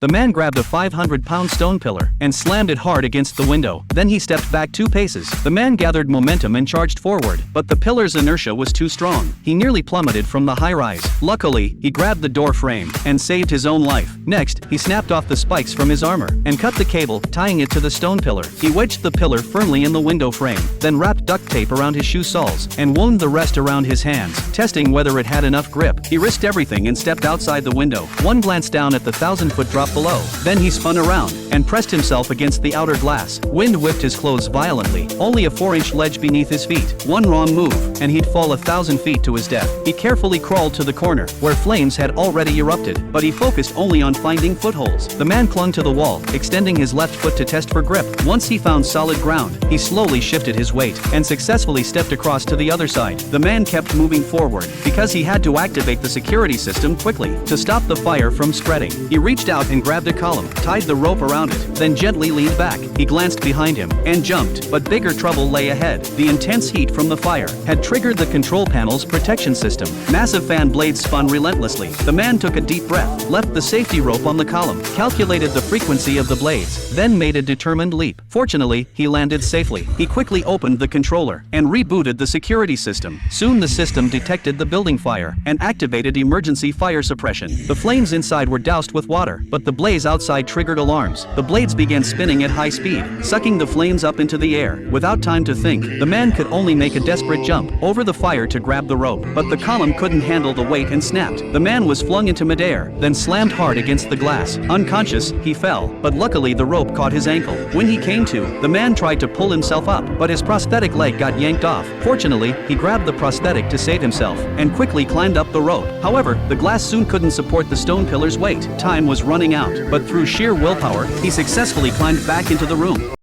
The man grabbed a 500-pound stone pillar and slammed it hard against the window. Then he stepped back 2 paces. The man gathered momentum and charged forward, but the pillar's inertia was too strong. He nearly plummeted from the high-rise. Luckily, he grabbed the door frame and saved his own life. Next, he snapped off the spikes from his armor and cut the cable, tying it to the stone pillar. He wedged the pillar firmly in the window frame, then wrapped duct tape around his shoe soles and wound the rest around his hands, testing whether it had enough grip. He risked everything and stepped outside the window. One glance down at the 1,000-foot drop below. Then he spun around and pressed himself against the outer glass. Wind whipped his clothes violently. Only a 4-inch ledge beneath his feet. One wrong move, and he'd fall 1,000 feet to his death. He carefully crawled to the corner, where flames had already erupted, but he focused only on finding footholds. The man clung to the wall, extending his left foot to test for grip. Once he found solid ground, he slowly shifted his weight and successfully stepped across to the other side. The man kept moving forward, because he had to activate the security system quickly to stop the fire from spreading. He reached out and grabbed a column, tied the rope around it, then gently leaned back. He glanced behind him and jumped, but bigger trouble lay ahead. The intense heat from the fire had triggered the control panel's protection system. Massive fan blades spun relentlessly. The man took a deep breath, left the safety rope on the column, calculated the frequency of the blades, then made a determined leap. Fortunately, he landed safely. He quickly opened the controller and rebooted the security system. Soon the system detected the building fire and activated emergency fire suppression. The flames inside were doused with water, but the blaze outside triggered alarms. The blades began spinning at high speed, sucking the flames up into the air. Without time to think, the man could only make a desperate jump over the fire to grab the rope, but the column couldn't handle the weight and snapped. The man was flung into midair, then slammed hard against the glass. Unconscious, he fell, but luckily the rope caught his ankle. When he came to, the man tried to pull himself up, but his prosthetic leg got yanked off. Fortunately, he grabbed the prosthetic to save himself and quickly climbed up the rope. However, the glass soon couldn't support the stone pillar's weight. Time was running out, but through sheer willpower, he successfully climbed back into the room.